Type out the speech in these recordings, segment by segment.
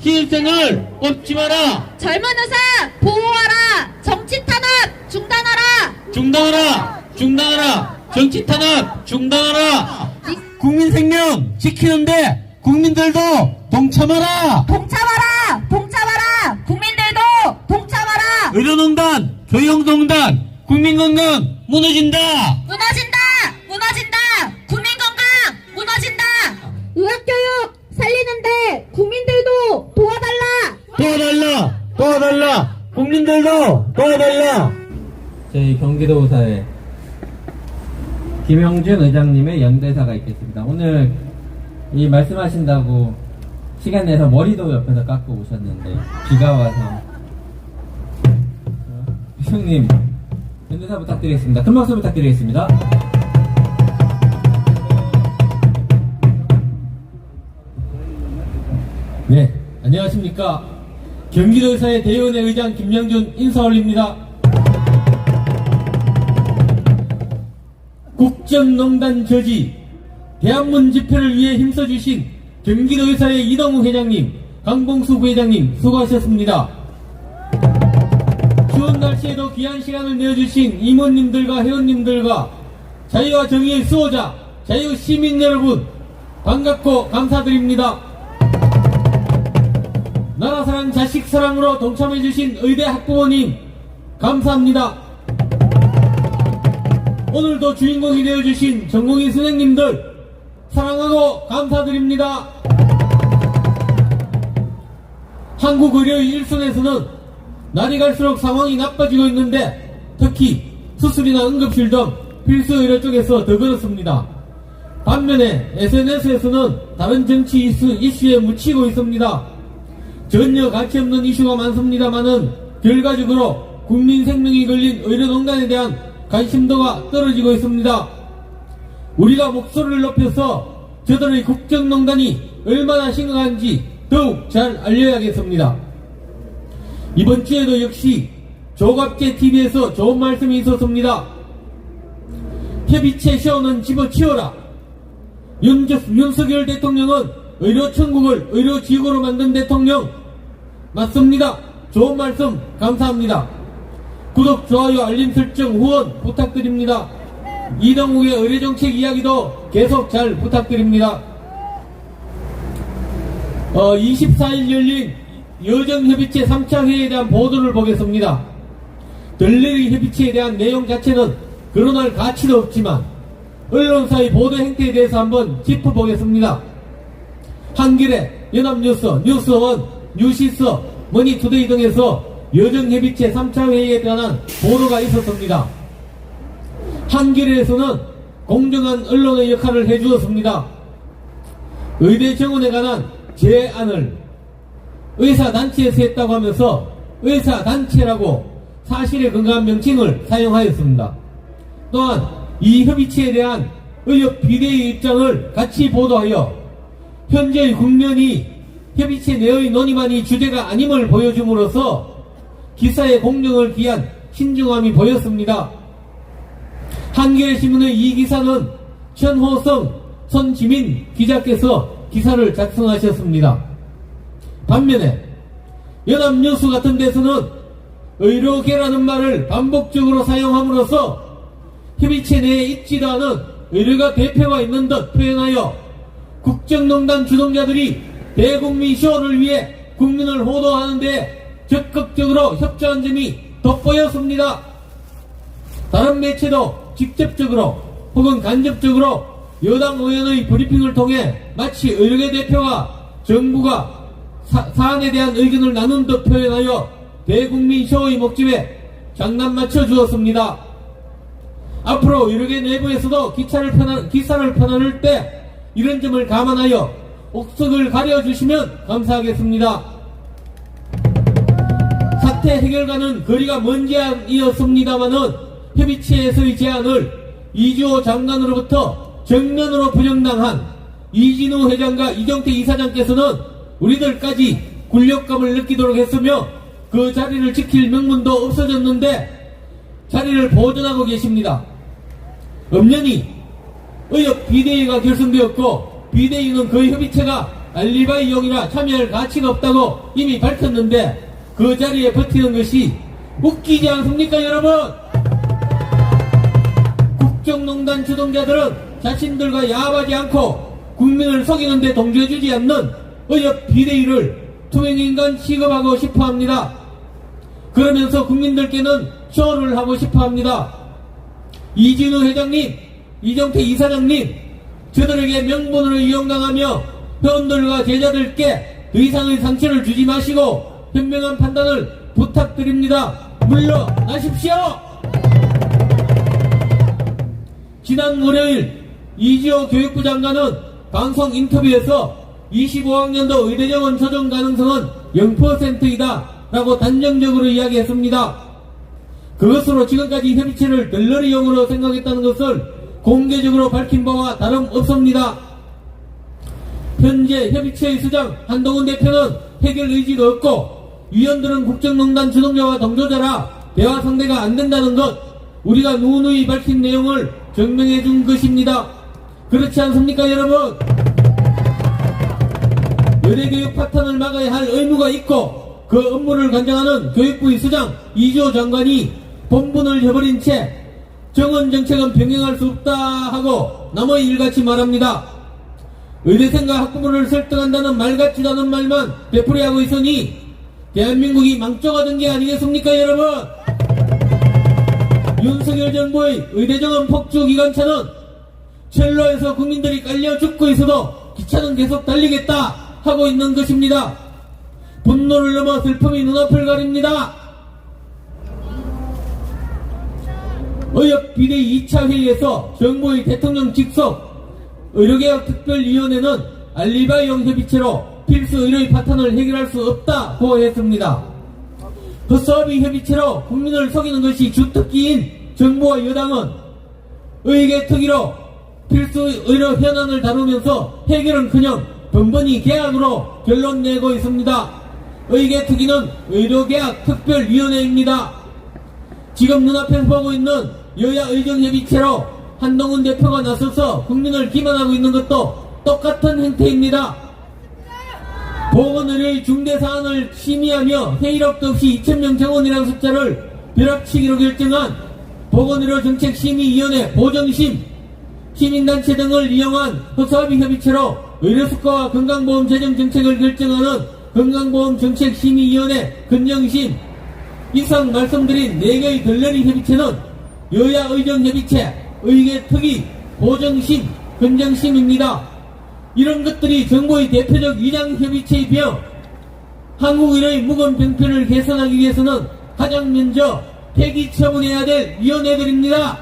신입생을 뽑지 마라. 젊은 의사 보호하라. 정치 탄압 중단하라. 중단하라. 중단하라. 정치 탄압 중단하라. 국민 생명 지키는데 국민들도 동참하라. 동참하라. 동참하라. 국민들도 동참하라. 의료농단, 교육농단, 국민건강 무너진다. 무너진다. 무너진다. 국민건강 무너진다. 의학교육 살리는데 국민들도 도와달라. 도와달라. 도와달라. 국민들도 도와달라. 저희 경기도의사에 김영준 의장님의 연대사가 있겠습니다. 오늘 이 말씀하신다고 시간 내서 머리도 옆에서 깎고 오셨는데 비가 와서 형님 연대사 부탁드리겠습니다. 큰 박수 부탁드리겠습니다. 네, 안녕하십니까. 경기도의사의 대의원회 의장 김영준 인사 올립니다. 국정농단 저지 대한문 집회를 위해 힘써주신 경기도의사의 이동우 회장님, 강봉수 부회장님 수고하셨습니다. 추운 날씨에도 귀한 시간을 내어주신 임원님들과 회원님들과 자유와 정의의 수호자 자유시민 여러분 반갑고 감사드립니다. 나라사랑 자식사랑으로 동참해주신 의대 학부모님 감사합니다. 오늘도 주인공이 되어주신 전공의 선생님들 사랑하고 감사드립니다. 한국 의료의 일선에서는 날이 갈수록 상황이 나빠지고 있는데 특히 수술이나 응급실 등 필수 의료 쪽에서 더 그렇습니다. 반면에 SNS에서는 다른 정치 이슈에 묻히고 있습니다. 전혀 가치없는 이슈가 많습니다만은 결과적으로 국민 생명이 걸린 의료농단에 대한 관심도가 떨어지고 있습니다. 우리가 목소리를 높여서 저들의 국정농단이 얼마나 심각한지 더욱 잘 알려야겠습니다. 이번 주에도 역시 조갑제 TV에서 좋은 말씀이 있었습니다. 협의체 시원은 집어치워라. 윤석열 대통령은 의료천국을 의료지구로 만든 대통령 맞습니다. 좋은 말씀 감사합니다. 구독, 좋아요, 알림 설정, 후원 부탁드립니다. 이동욱의 의료정책 이야기도 계속 잘 부탁드립니다. 24일 열린 여정협의체 3차 회의에 대한 보도를 보겠습니다. 들레리 협의체에 대한 내용 자체는 거론할 가치도 없지만 언론사의 보도 행태에 대해서 한번 짚어보겠습니다. 한겨레, 연합뉴스, 뉴스원, 뉴시스, 머니투데이 등에서 여정협의체 3차 회의에 관한 보도가 있었습니다. 한겨레에서는 공정한 언론의 역할을 해주었습니다. 의대 정원에 관한 제안을 의사단체에서 했다고 하면서 의사단체라고 사실에 근거한 명칭을 사용하였습니다. 또한 이 협의체에 대한 의협 비대위 입장을 같이 보도하여 현재의 국면이 협의체 내의 논의만이 주제가 아님을 보여줌으로써 기사의 공정을 기한 신중함이 보였습니다. 한겨레신문의 이 기사는 천호성, 손지민 기자께서 기사를 작성하셨습니다. 반면에 연합뉴스 같은 데서는 의료계라는 말을 반복적으로 사용함으로써 협의체 내에 있지도 않은 의료가 대표가 있는 듯 표현하여 국정농단 주동자들이 대국민 시호를 위해 국민을 호도하는 데 적극적으로 협조한 점이 돋보였습니다. 다른 매체도 직접적으로 혹은 간접적으로 여당 의원의 브리핑을 통해 마치 의료계 대표가 정부가 사안에 대한 의견을 나눈 듯 표현하여 대국민 쇼의 목적에 장난 맞춰 주었습니다. 앞으로 의료계 내부에서도 기사를 편안할 때 이런 점을 감안하여 옥석을 가려주시면 감사하겠습니다. 사태 해결과는 거리가 먼 제안이었습니다마는 협의체에서의 제안을 이주호 장관으로부터 정면으로 부정당한 이진우 회장과 이정태 이사장께서는 우리들까지 굴욕감을 느끼도록 했으며 그 자리를 지킬 명분도 없어졌는데 자리를 보존하고 계십니다. 엄연히 의협 비대위가 결성되었고 비대위는 그 협의체가 알리바이 이용이라 참여할 가치가 없다고 이미 밝혔는데 그 자리에 버티는 것이 웃기지 않습니까, 여러분? 국정농단 주동자들은 자신들과 야합하지 않고 국민을 속이는데 동조해주지 않는 의협 비대위를 투명인간 취급하고 싶어합니다. 그러면서 국민들께는 쇼를 하고 싶어합니다. 이진우 회장님, 이정태 이사장님, 저들에게 명분으로 이용당하며 회원들과 제자들께 더 이상의 상처를 주지 마시고 현명한 판단을 부탁드립니다. 물러나십시오. 지난 월요일 이지호 교육부 장관은 방송 인터뷰에서 25학년도 의대정원 조정 가능성은 0%이다 라고 단정적으로 이야기했습니다. 그것으로 지금까지 협의체를 덜러리용으로 생각했다는 것을 공개적으로 밝힌 바와 다름없습니다. 현재 협의체의 수장 한동훈 대표는 해결 의지가 없고 위원들은 국정농단 주동자와 동조자라 대화 상대가 안 된다는 것, 우리가 누누이 밝힌 내용을 증명해 준 것입니다. 그렇지 않습니까, 여러분? 여대교육 파탄을 막아야 할 의무가 있고 그 업무를 관장하는 교육부의 수장 이지호 장관이 본분을 해버린 채 정원 정책은 변경할 수 없다 하고 남의 일같이 말합니다. 의대생과 학부모를 설득한다는 말 같지도 않은 말만 되풀이하고 있으니 대한민국이 망조가 된 게 아니겠습니까, 여러분? 윤석열 정부의 의대정원 폭주 기관차는 철로에서 국민들이 깔려 죽고 있어도 기차는 계속 달리겠다 하고 있는 것입니다. 분노를 넘어 슬픔이 눈앞을 가립니다. 의협 비대위 2차 회의에서 정부의 대통령 직속 의료개혁 특별위원회는 알리바이용 협의체로 필수 의료의 파탄을 해결할 수 없다고 했습니다. 헛수업이 협의체로 국민을 속이는 것이 주특기인 정부와 여당은 의계특위로 필수 의료 현안을 다루면서 해결은커녕 번번이 계약으로 결론 내고 있습니다. 의계특위는 의료계약 특별위원회입니다. 지금 눈앞에서 보고 있는 여야 의정협의체로 한동훈 대표가 나서서 국민을 기만하고 있는 것도 똑같은 행태입니다. 보건의료의 중대사안을 심의하며 회의록도 없이 2,000명 정원이라는 숫자를 벼락치기로 결정한 보건의료정책심의위원회 보정심, 시민단체 등을 이용한 허수아비 협의체로 의료수가와 건강보험 재정정책을 결정하는 건강보험정책심의위원회 건정심, 이상 말씀드린 4개의 덜러리 협의체는 여야 의정협의체, 의계특위, 보정심, 건정심입니다. 이런 것들이 정부의 대표적 위장협의체이며 한국의료의 무거운 병폐를 개선하기 위해서는 가장 먼저 폐기 처분해야 될 위원회들입니다.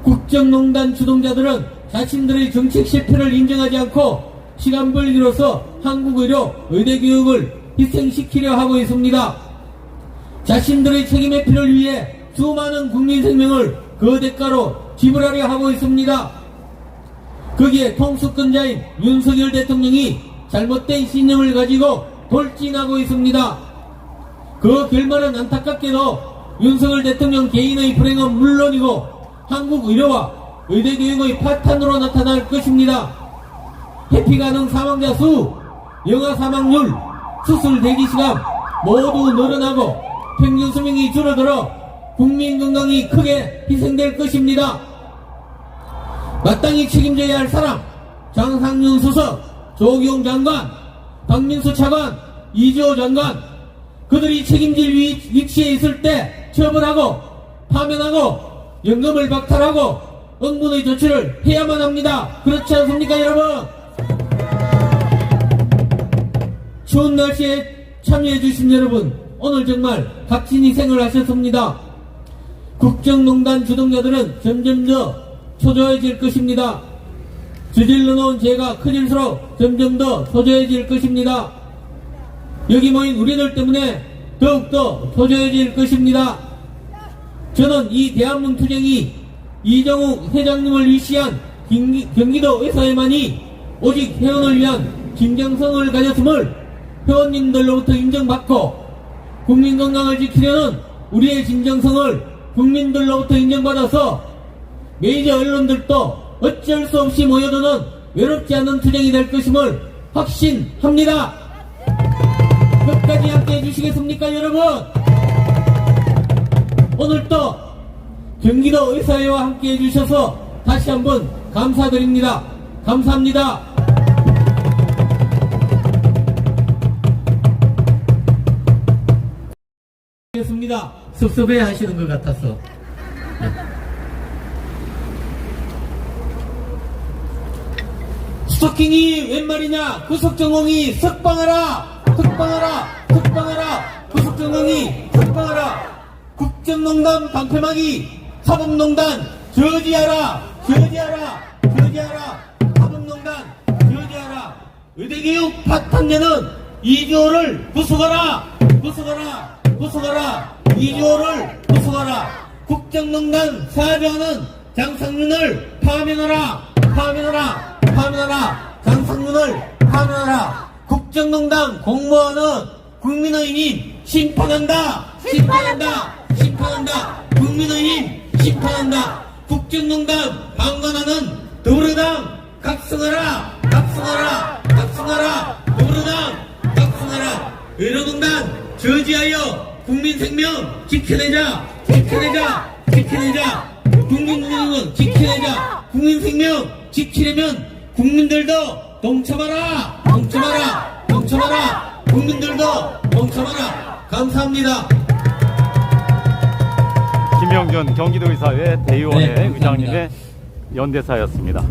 국정농단 주동자들은 자신들의 정책 실패를 인정하지 않고 시간 벌기로서 한국의료 의대교육을 희생시키려 하고 있습니다. 자신들의 책임 회피를 위해 수많은 국민 생명을 그 대가로 지불하려 하고 있습니다. 거기에 통수권자인 윤석열 대통령이 잘못된 신념을 가지고 돌진하고 있습니다. 그 결말은 안타깝게도 윤석열 대통령 개인의 불행은 물론이고 한국 의료와 의대교육의 파탄으로 나타날 것입니다. 회피 가능 사망자 수, 영아 사망률, 수술 대기시간 모두 늘어나고 평균 수명이 줄어들어 국민 건강이 크게 희생될 것입니다. 마땅히 책임져야 할 사람, 장상윤 수석, 조기용 장관, 박민수 차관, 이지호 장관, 그들이 책임질 위치에 있을 때 처벌하고 파면하고 연금을 박탈하고 응분의 조치를 해야만 합니다. 그렇지 않습니까, 여러분? 추운 날씨에 참여해주신 여러분, 오늘 정말 값진 희생을 하셨습니다. 국정농단 주동자들은 점점 더 초조해질 것입니다. 저질러 놓은 죄가 커질수록 점점 더 초조해질 것입니다. 여기 모인 우리들 때문에 더욱더 초조해질 것입니다. 저는 이 대한문 투쟁이 이정우 회장님을 위시한 경기도 의사회만이 오직 회원을 위한 진정성을 가졌음을 회원님들로부터 인정받고 국민 건강을 지키려는 우리의 진정성을 국민들로부터 인정받아서 메이저 언론들도 어쩔 수 없이 모여드는 외롭지 않은 투쟁이 될 것임을 확신합니다. 끝까지 함께 해주시겠습니까, 여러분? 오늘도 경기도 의사회와 함께 해주셔서 다시 한번 감사드립니다. 감사합니다. 습니다. 섭섭해 하시는 것 같아서. 스토킹이 웬 말이냐? 구석정공이 석방하라! 석방하라! 석방하라! 구석정공이 석방하라! 국정농단 방패막이 사법농단 저지하라! 저지하라! 저지하라! 사법농단 저지하라! 의대교육 파탄녀는 이주호를 구속하라! 구속하라! 구속하라! 이주호를 구속하라! 국정농단 사죄하는 장상윤을 파면하라! 파면하라! 파면하라! 장상윤을 파면하라! 국정농단 공모하는 국민의힘 심판한다! 심판한다! 심판한다! 국민의힘 심판한다! 국정농단 방관하는 더불어당 각성하라! 각성하라! 각성하라! 더불어당 각성하라! 의료농단 저지하여 국민 생명 지켜내자! 지켜내자! 지켜내자! 국민 생명 지켜내자! 국민 생명 지키려면 국민들도 동참하라! 동참하라! 동참하라! 국민들도 동참하라! 감사합니다. 김영준 경기도의사회 대의원회 네, 감사합니다. 의장님의 연대사였습니다.